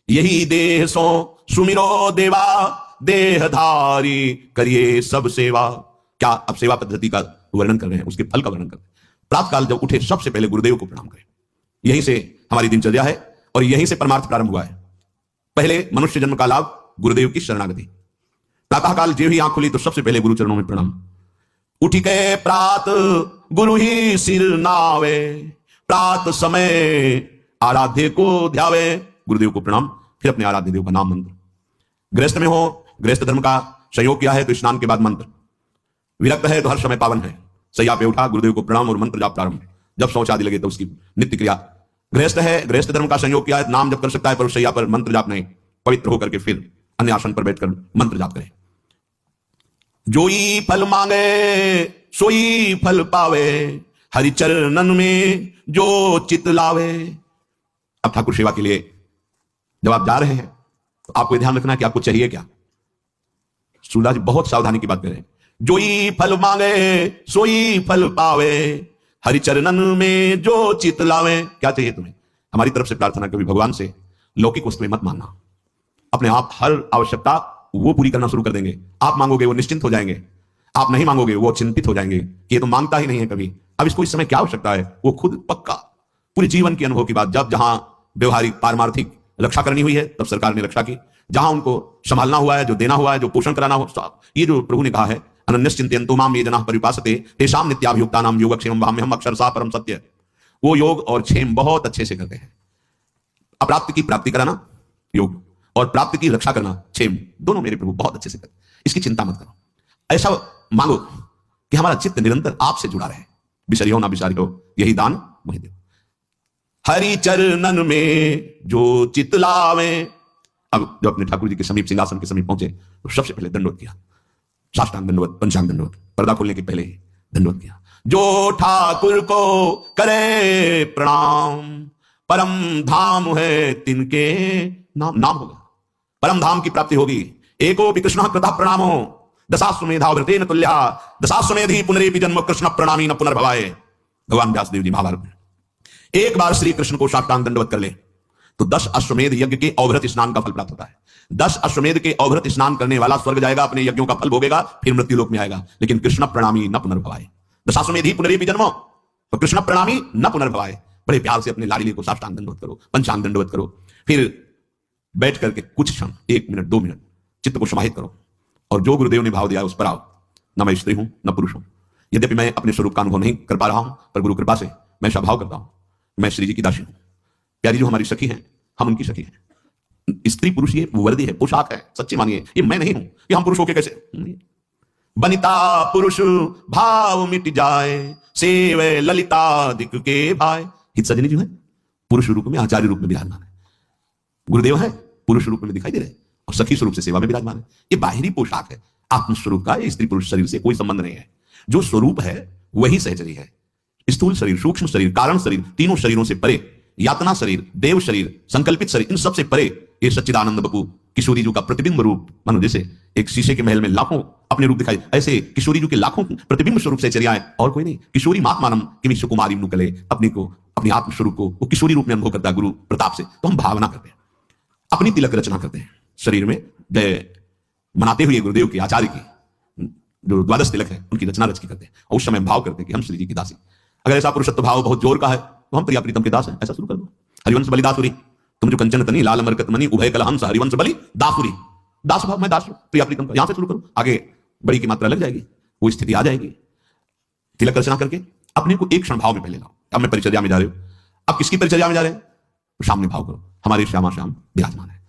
यही देह सो सुमिरो देवा, देहधारी करिए सब सेवा। क्या अब सेवा पद्धति का वर्णन कर रहे हैं, उसके फल का वर्णन कर रहे हैं। प्रातः काल जब उठे सबसे पहले गुरुदेव को प्रणाम करें। यहीं से हमारी दिनचर्या है और यहीं से परमार्थ प्रारंभ हुआ है। पहले मनुष्य जन्म का लाभ गुरुदेव की शरणागति। प्रातः काल जो ही आंख खुली तो सबसे पहले गुरु चरणों में प्रणाम। उठी के प्रात गुरु ही सिर नावे, प्रात समय आराध्य को ध्यावे। गुरुदेव को प्रणाम, फिर अपने आराध्य देव का नाम मंत्र। गृहस्थ में हो, गृहस्थ धर्म का संयोग किया है तो स्नान के बाद मंत्र। विरक्त है तो हर समय पावन है। सैया पे उठा, गुरुदेव को प्रणाम और मंत्र जाप प्रारंभ। जब शौच आदि लगे तो उसकी नित्य क्रिया। गृहस्थ है, गृहस्थ धर्म का संयोग किया है, नाम जप कर सकता है पर सैया पर मंत्र जाप नहीं। पवित्र होकर के फिर अन्य आसन पर बैठकर मंत्र जाप करें। जोई फल मांगे सोई फल पावे, हरि चरणन में जो चित लावे। अब ठाकुर सेवा के लिए जब आप जा रहे हैं तो आपको ध्यान रखना है कि आपको चाहिए क्या। सूरदास जी बहुत सावधानी की बात कर रहे हैं। जोई फल मांगे सोई फल पावे, हरि चरणन में जो चित लावे। क्या चाहिए तुम्हें? हमारी तरफ से प्रार्थना कभी भगवान से लौकिक वस्तुएं मत मांगना। अपने आप हर आवश्यकता वो पूरी करना शुरू कर देंगे। आप मांगोगे वो निश्चिंत हो जाएंगे, आप नहीं मांगोगे वो चिंतित हो जाएंगे कि ये तो मांगता ही नहीं है कभी। अब इसको इस समय क्या आवश्यकता है वो खुद पक्का पूरे जीवन के अनुभव की बात। जब जहां व्यवहारिक पारमार्थिक रक्षा करनी हुई है तब सरकार ने रक्षा की। जहां उनको संभालना हुआ है, जो देना हुआ है, जो पोषण कराना हो, ये जो प्रभु ने कहा है अनन्यश्चिन्तयन्तो माम ये जनाः परिपासते तेषां नित्याभियुक्तानां योगक्षेमं वहाम्यहम् अक्षरशः परम सत्य। वो योग और क्षेम बहुत अच्छे से करते हैं। अप्राप्त की प्राप्ति कराना योग और प्राप्त की रक्षा करना क्षेम, दोनों मेरे प्रभु बहुत अच्छे से करते। इसकी चिंता मत करो। ऐसा मांगो कि हमारा चित्त निरंतर आपसे जुड़ा रहे। बिसरियो ना बिसारियो, यही दान वही दो। हरि चरणन में जो चित लावे। अब जब अपने ठाकुर जी के समीप, सिंहासन के समीप पहुंचे तो सबसे पहले दंडवत किया। साष्टांग दंडवत, पंचांग दंडवत, पर्दा खोलने के पहले ही दंडवत किया। जो ठाकुर को करे प्रणाम, परम धाम है तिनके नाम। नाम होगा, परम धाम की प्राप्ति होगी। एको भी कृष्ण कृता प्रणामो दशाश्वमेधा व्रतेन तुल्या, दशाश्वमेधि पुनरेपि जन्म कृष्ण प्रणामी न पुनर्भवाय। भगवान व्यासदेव जी महाभारत में एक बार श्री कृष्ण को साष्टांग दंडवत कर ले तो 10 अश्वमेध यज्ञ के अवभृत स्नान का फल प्राप्त होता है। 10 अश्वमेध के अवभृत स्नान करने वाला स्वर्ग जाएगा, अपने यज्ञों का फल भोगेगा, फिर मृत्यु लोक में आएगा। लेकिन कृष्ण प्रणामी न पुनर्भवाय, दशाश्वमेधि पुनरेपि जन्म, तो कृष्ण प्रणामी न पुनर्भवाय। बड़े प्यार से अपने लाडली को साष्टांग दंडवत करो, पंचांग दंडवत करो। फिर बैठ करके कुछ क्षण, 1 मिनट 2 मिनट चित्त को समाहित करो और जो गुरुदेव ने भाव दिया उस पर आओ। न मैं स्त्री हूं न पुरुष हूं। यद्यपि मैं अपने स्वरूप का अनुभव नहीं कर पा रहा हूं पर गुरु कृपा से मैं ऐसा भाव करता हूं मैं श्री जी की दासी हूं। प्यारी जो हमारी सखी हैं हम उनकी सखी हैं। स्त्री पुरुष ये वर्दी है, पोशाक है, सच्ची मानिए। ये मैं नहीं हूं कि हम पुरुष होके कैसे। बनिता पुरुष भाव मिट जाए, सेवे ललिता दिक के भाई। हित सजनी जो है पुरुष रूप में, आचार्य रूप में विराजमान है। गुरुदेव है पुरुष रूप में दिखाई दे रहे और सखी स्वरूप से सेवा में विराजमान है। ये बाहरी पोशाक है, आत्मस्वरूप का। ये स्त्री पुरुष शरीर से कोई संबंध नहीं है। जो स्वरूप है वही सहचरी है। स्थूल शरीर, सूक्ष्म शरीर, कारण शरीर, तीनों शरीरों से परे, यातना शरीर, देव शरीर, संकल्पित शरीर, इन सबसे परे ये सच्चिदानंद बपू किशोरी जी का प्रतिबिंब रूप। मानो जैसे एक शीशे के महल में लाखों अपने रूप दिखाई, ऐसे किशोरी जी के लाखों प्रतिबिंब स्वरूप से चर्या है और कोई नहीं। किशोरी मात्मानम किमी सुकुमारी नुकले, अपने को, अपने आत्मस्वरूप को वो किशोरी रूप में अनुभव करता है गुरु प्रताप से। तो हम भावना करते हैं, अपनी तिलक रचना करते हैं शरीर में, जय मनाते हुए गुरुदेव की, आचार्य की जो द्वादश तिलक है उनकी रचना रच की करते हैं और उस समय भाव करते हैं कि हम श्री जी की दासी। अगर ऐसा पुरुषत्व भाव बहुत जोर का है तो हम प्रिया प्रीतम के दास हैं, ऐसा शुरू कर दो। हरिवंश बलि दासुरी, तुम जो कंचन तनी लाल मरकत मनी उभय कल हंस, हरिवंश बलि दासुरी। दास भाव, मैं दास हूं, प्रिया प्रीतम का। यहां से शुरू करो, आगे बड़ी की मात्रा लग जाएगी, वो स्थिति आ जाएगी। तिलक रचना करके अपने को एक क्षण भाव में पहले लाओ। अब मैं परिचर्या में जा रहे हो, अब किसकी परिचर्या में जा रहे हैं तो सामने भाव करो, हमारे श्यामा श्याम विराजमान है।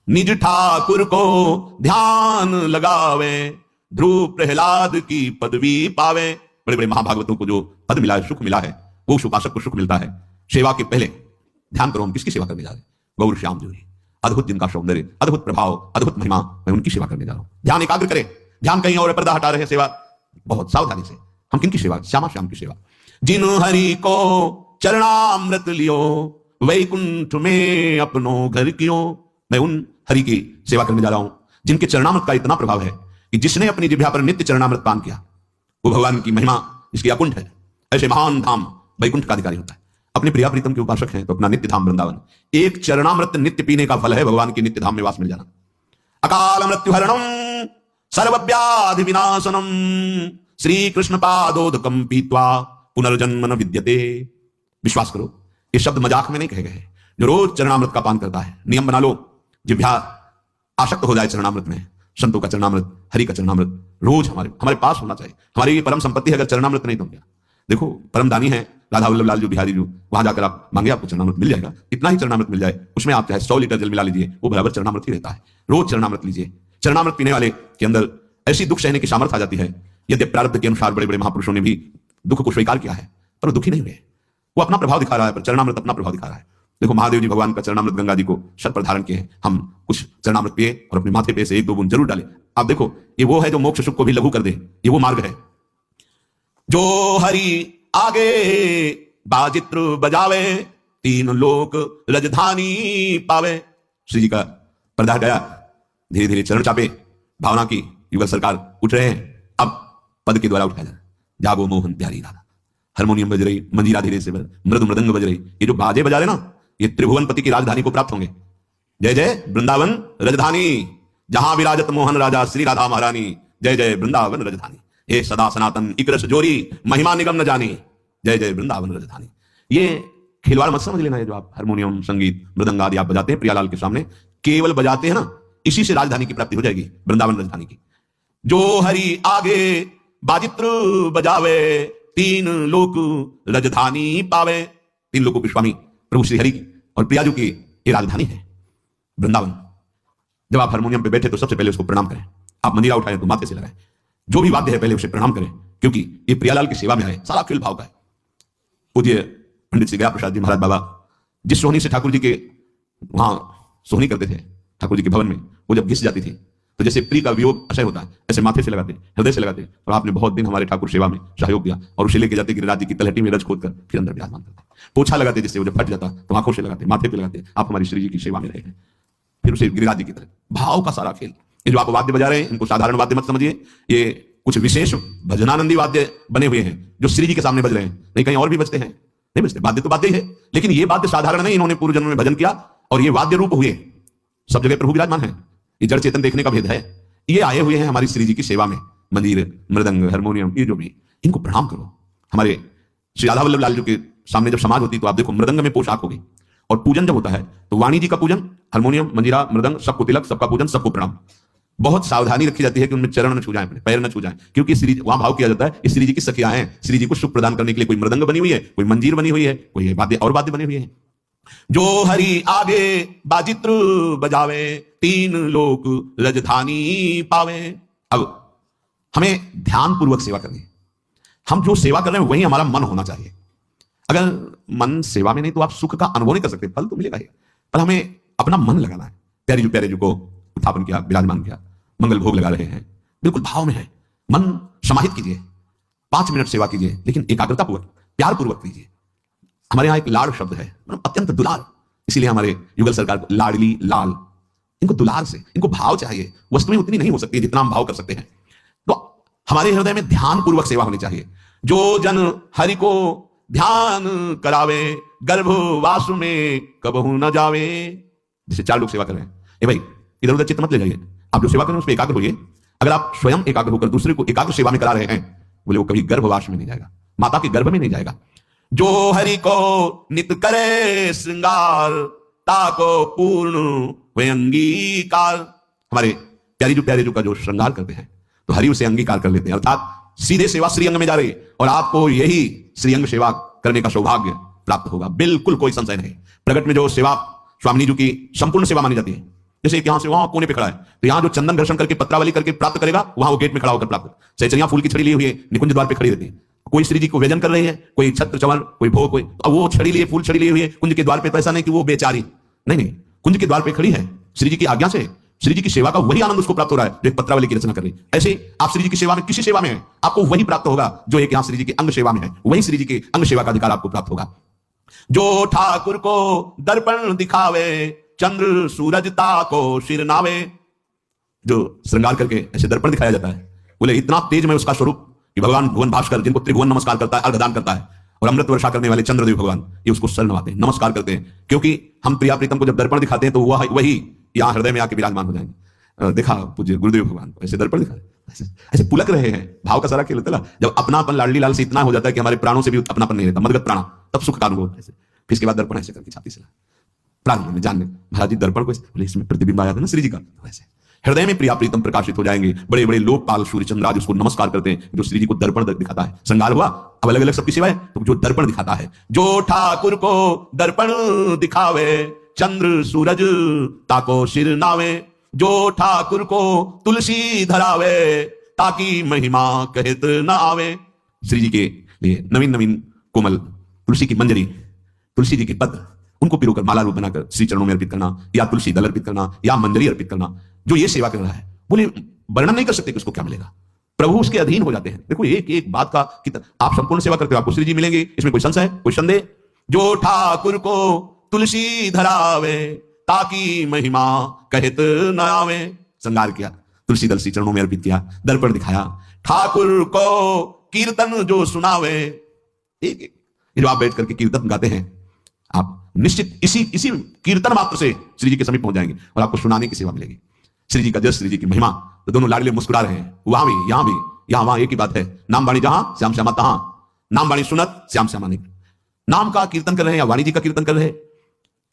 निज ठाकुर को ध्यान लगावे, ध्रुव प्रहलाद की पदवी पावे। बड़े बड़े महाभागवतों को जो पद मिला है, सुख मिला है, वो उपासक को सुख मिलता है। सेवा के पहले ध्यान करो हम किसकी सेवा करने जा रहे हैं। गौर श्याम जी, अद्भुत जिनका सौंदर्य, अद्भुत प्रभाव, अद्भुत महिमा, मैं उनकी सेवा करने जा रहा हूं। ध्यान एकाग्र करें, ध्यान कहीं और पर्दा हटा रहे हैं। सेवा बहुत सावधानी से। हम किनकी सेवा? श्यामा श्याम की सेवा। जिन हरि को चरणामृत लियो, वैकुंठ में अपनो घर कियो। मैं उन हरि की सेवा करने जा रहा हूं जिनके चरणामृत का इतना प्रभाव है कि जिसने अपनी जिह्वा पर नित्य चरणामृत पान किया वो भगवान की महिमा इसकी अकुंठ है। ऐसे महान धाम वैकुंठ का अधिकारी होता है। अपने प्रिया प्रीतम के उपासक हैं तो अपना नित्य धाम वृंदावन, एक चरणामृत नित्य पीने का फल है भगवान की नित्य धाम में वास मिल जाना। अकाल मृत्यु हरणम सर्वव्याधि विनाशनम श्री कृष्ण पादोदकम पीत्वा पुनर्जन्म न विद्यते। विश्वास करो, ये शब्द मजाक में नहीं कहे गए। जो रोज चरणामृत का पान करता है, नियम बना लो, जिह्वा आसक्त हो जाए चरणामृत में, संतों का चरणामृत, हरि का चरणामृत रोज हमारे पास होना चाहिए। हमारी ये परम संपत्ति है, अगर चरणामृत नहीं तो क्या। देखो परम दानी है राधा वल्लभ लाल जी बिहारी जी, वहां जाकर आप मांगे आपको चरणामृत मिल जाएगा। इतना ही चरणामृत मिल जाए, उसमें आप चाहे 100 लीटर जल मिला लीजिए, वो बराबर चरणामृत ही रहता है। रोज चरणामृत लीजिए। चरणामृत पीने वाले के अंदर ऐसी दुख सहने की सामर्थ्य आ जाती है। यदि प्रारब्ध के अनुसार बड़े बड़े महापुरुषों ने भी दुख को स्वीकार किया है, पर वो दुखी नहीं हुए। वो अपना प्रभाव दिखा रहा है, पर चरणामृत अपना प्रभाव दिखा रहा है। देखो महादेव जी भगवान का चरणामृत गंगा जी को शत पर धारण किए हैं। हम कुछ चरणामृत पिए और अपने माथे पे से 1-2 बूंद जरूर डालें। आप देखो, ये वो है जो मोक्ष सुख को भी लघु कर दे। ये वो मार्ग है। जो हरि आगे बाजित्र बजावे, 3 लोक रजधानी पावे। श्री जी का पर्दा गया, धीरे धीरे चरण चापे, भावना की युगल सरकार उठ रहे हैं। अब पद के द्वारा उठाया जा रहा है, जागो मोहन प्यारी राधा। हारमोनियम बज रही, मंजीरा धीरे से मृद मृदंग बज रही। ये जो बाजे बजा रहे ना, ये त्रिभुवनपति की राजधानी को प्राप्त होंगे। जय जय वृंदावन रजधानी, जहां विराजत मोहन राजा श्री राधा महारानी। जय जय वृंदावन रजधानी, हे सदा सनातन इकरस जोरी, महिमा निगम न जानी। जय जय वृंदावन रजधानी। ये खिलवाड़ मत समझ लेना। ये जो आप हारमोनियम, संगीत, मृदंग आदि आप बजाते हैं प्रियालाल के सामने, केवल बजाते हैं ना, इसी से राजधानी की प्राप्ति हो जाएगी, वृंदावन राजधानी की। जो हरि आगे बाजित्र बजावे, 3 लोक राजधानी पावे। 3 लोकों के स्वामी प्रभु श्री हरि और प्रियाजू की ये राजधानी है वृंदावन। जब आप हारमोनियम पे बैठे तो सबसे पहले उसको प्रणाम करें। आप मंजीरा उठाएं तो माथे से लगाएं। जो भी वाद्य है पहले उसे प्रणाम करें, क्योंकि ये प्रियालाल की सेवा में आए। सारा खेल भाव का है। पूज्य पंडित श्री गया प्रसाद जी महाराज बाबा जिस सोहनी से ठाकुर जी के वहां सोहनी करते थे, ठाकुर जी के भवन में, वो जब घिस जाती थी तो जैसे प्रिय का वियोग अशय होता है, ऐसे माथे से लगाते, हृदय से लगाते। और आपने बहुत दिन हमारे ठाकुर सेवा में सहयोग दिया और उसे लेके जाते गिरिराज जी की तलहटी में रज खोद कर फिर अंदर विराजमान करते। पोछा लगाते, जिससे वो जब फट जाता तो आंखों से लगाते, माथे पे लगाते। आप हमारी श्री जी की सेवा में रहे हैं, फिर उसे गिरिराज जी की तरह भाव का सारा खेल। ये जो आप वाद्य बजा रहे हैं, इनको साधारण वाद्य मत समझिए। ये कुछ विशेष भजनानंदी वाद्य बने हुए हैं जो श्री जी के सामने बज रहे हैं। नहीं कहीं और भी बजते हैं, नहीं बजते। वाद्य तो वाद्य ही है, लेकिन ये वाद्य साधारण नहीं। इन्होंने पूर्व जन्म में भजन किया और ये वाद्य रूप हुए। सब जगह प्रभु विराजमान है। ये जड़ चेतन देखने का भेद है। ये आए हुए हैं हमारी श्री जी की सेवा में। मंदिर, मृदंग, हारमोनियम, ये जो भी, इनको प्रणाम करो। हमारे श्री राधा वल्लभ लाल जी के सामने जब समाज होती तो आप देखो मृदंग में पोशाक होगी, और पूजन जब होता है तो वाणी जी का पूजन, हारमोनियम, मंजीरा, मृदंग, सबको तिलक, सबका पूजन, सबको प्रणाम। बहुत सावधानी रखी जाती है कि उनमें चरण न छू जाए, अपने पैर न छू जाए, क्योंकि श्री वहां भाव किया जाता है कि श्री जी की सखियां हैं। श्री जी को सुख प्रदान करने के लिए कोई मृदंग बनी हुई है, कोई मंजीर बनी हुई है, कोई वाद्य और वाद्य बने हुए हैं। जो हरि आगे बाजित्र बजावे, 3 लोक राजधानी पावे। अब हमें ध्यान पूर्वक सेवा करनी है। हम जो सेवा कर रहे हैं वही हमारा मन होना चाहिए। अगर मन सेवा में नहीं तो आप सुख का अनुभव नहीं कर सकते। फल तो मिलेगा ही, पर हमें अपना मन लगाना है। प्यारे जी को उत्थापन किया, विराजमान किया, मंगल भोग लगा रहे हैं, बिल्कुल भाव में है। मन समाहित कीजिए, 5 मिनट सेवा कीजिए, लेकिन एकाग्रता पूर्वक, प्यार पूर्वक कीजिए। हमारे यहाँ एक लाड़ शब्द है, अत्यंत दुलार, इसीलिए हमारे युगल सरकार को लाडली लाल। इनको दुलार से, इनको भाव चाहिए। वस्तुएं उतनी नहीं हो सकती जितना हम भाव कर सकते हैं। तो हमारे हृदय में ध्यान पूर्वक सेवा होनी चाहिए। जो जन हरि को ध्यान करावे, गर्भवास में कबहू न जावे। जैसे 4 लोग सेवा कर रहे हैं, ए भाई इधर उधर चित्त मत ले जाइए। आप जो सेवा करें उस पर एकाग्र होइए। अगर आप स्वयं एकाग्र होकर दूसरे को एकाग्र सेवा में करा रहे हैं, बोले वो कभी गर्भवास में नहीं जाएगा, माता के गर्भ में नहीं जाएगा। जो हरि को नित करे श्रृंगार, ताको पूर्ण वे अंगीकार। हमारे प्यारे जो का जो श्रृंगार करते हैं तो हरि उसे अंगीकार कर लेते हैं, अर्थात सीधे सेवा श्रीअंग में जा रही है और आपको यही श्रीअंग सेवा करने का सौभाग्य प्राप्त होगा। बिल्कुल कोई संशय नहीं। प्रगट में जो सेवा स्वामी जी की संपूर्ण सेवा मानी जाती है, जैसे यहां से वहां कोने पे खड़ा है तो यहां जो चंदन घर्षण करके पत्रावली करके प्राप्त करेगा, वहां वो गेट में खड़ा होकर प्राप्त कर। सहचरियां फूल की छड़ी लिए हुई है, निकुंज द्वार पे खड़ी रहती है। कोई श्री जी को व्यजन कर रही है, कोई छत्र चवर, कोई भोग, कोई, अब वो छड़ी लिए, फूल छड़ी लिए हुई है कुंज के द्वार पे। तो ऐसा नहीं कि वो बेचारी, नहीं, कुंज के द्वार पे खड़ी है। श्री जी की आज्ञा से श्री जी की सेवा का वही आनंद उसको प्राप्त हो रहा है जो एक पत्रावली की रचना कर रही है। ऐसे आप श्री जी की सेवा में, किसी सेवा में है, आपको वही प्राप्त होगा जो एक यहां श्री जी की अंग सेवा में है। वही श्री जी के अंग सेवा का अधिकार आपको प्राप्त होगा। जो ठाकुर को दर्पण दिखावे, चंद्र सूरज ताको सिर नावे। जो श्रृंगार करके ऐसे दर्पण दिखाया जाता है, बोले इतना तेज में उसका स्वरूप कि भगवान भुवन भास्कर, जिनको त्रिभुवन नमस्कार करता है, अर्घदान करता है, और अमृत वर्षा करने वाले चंद्रदेव भगवान ये उसको सर नवाते हैं, नमस्कार करते हैं, क्योंकि हम प्रिया प्रीतम को जब दर्पण दिखाते हैं तो वही यहाँ हृदय में आके विराजमान हो जाएंगे। देखा पूज्य गुरुदेव भगवान को ऐसे दर्पण दिखा ऐसे ऐसे पुलक रहे हैं। भाव का सारा खेल होता है। जब अपनापन लाडली लाल से इतना हो जाता है कि हमारे प्राणों से भी अपनापन नहीं रहता, मदगत प्राण, तब सुख का अनुभव ऐसे। फिर इसके बाद दर्पण ऐसे करके छाती से प्राण में जानने महाराज जी दर्पण को बोले इसमें प्रतिबिंब आया था ना श्री जी का, वैसे हृदय में प्रिया प्रीतम प्रकाशित हो जाएंगे। बड़े बड़े लोकपाल सूर्यचंद्र आज उसको नमस्कार करते हैं जो श्री जी को दर्पण दिखाता है। श्रृंगार हुआ, अब अलग अलग सबकी सेवा है, तो जो दर्पण दिखाता है, जो ठाकुर को दर्पण दिखावे चंद्र सूरज ताको सिर नावे, जो ठाकुर को तुलसी धरावे ताकि महिमा कहत न आवे। श्री जी के लिए नवीन नवीन कोमल तुलसी की मंजरी, तुलसी जी के पत्र, उनको पिरोकर माला रूप बनाकर श्री चरणों में अर्पित करना, या तुलसी दल अर्पित करना, या मंजरी अर्पित करना। जो ये सेवा कर रहा है बोले वर्णन नहीं कर सकते कि उसको क्या मिलेगा, प्रभु उसके अधीन हो जाते हैं। देखो एक एक बात का आप संपूर्ण सेवा करते हो, आपको श्री जी मिलेंगे, इसमें कोई संशय, कोई संदेह। जो ठाकुर को तुलसी धरावे ताकि महिमा कहत न आवे। श्रृंगार किया, तुलसी दल श्री चरणों में अर्पित किया, दर्पण दिखाया, ठाकुर को कीर्तन जो सुनावे। एक एक जो आप बैठ करके कीर्तन गाते हैं, आप निश्चित इसी कीर्तन मात्र से श्री जी के समीप पहुंच जाएंगे और आपको सुनाने की सेवा मिलेगी। श्री जी का जस, श्री जी की महिमा, तो दोनों लाडले मुस्कुरा रहे हैं, वहां भी यहां भी, यहां वहां एक ही बात है। नाम वाणी जहां श्याम श्यामा तहां, नाम वाणी सुनत श्याम श्यामा नहीं। नाम का कीर्तन कर रहे हैं या वाणी जी का कीर्तन कर रहे हैं,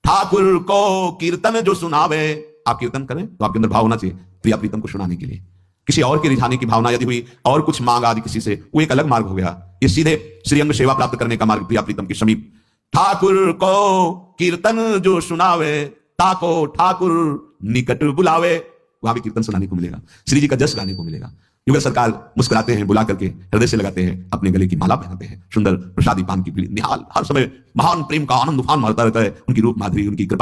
ठाकुर को कीर्तन जो सुनावे। आप कीर्तन करें तो आपके अंदर भाव होना चाहिए प्रिया प्रीतम को सुनाने के लिए। किसी और के रिझाने की भावना यदि हुई और कुछ मांग आदि किसी से, वो एक अलग मार्ग हो गया। ये सीधे श्रीअंग सेवा प्राप्त करने का मार्ग प्रिया प्रीतम के समीप। ठाकुर को कीर्तन जो सुनावे ताको ठाकुर निकट बुलावे, वहां भी कीर्तन सुनाने को मिलेगा, श्री जी का जस गाने को मिलेगा। युगल सरकार मुस्कुराते हैं, बुला करके हृदय से लगाते हैं, अपने गले की माला पहनाते हैं, सुंदर प्रसादी पान की पीली निहाल, हर समय महान प्रेम का आनंद उफान मारता रहता है। उनकी रूप माधुरी, उनकी कृपा।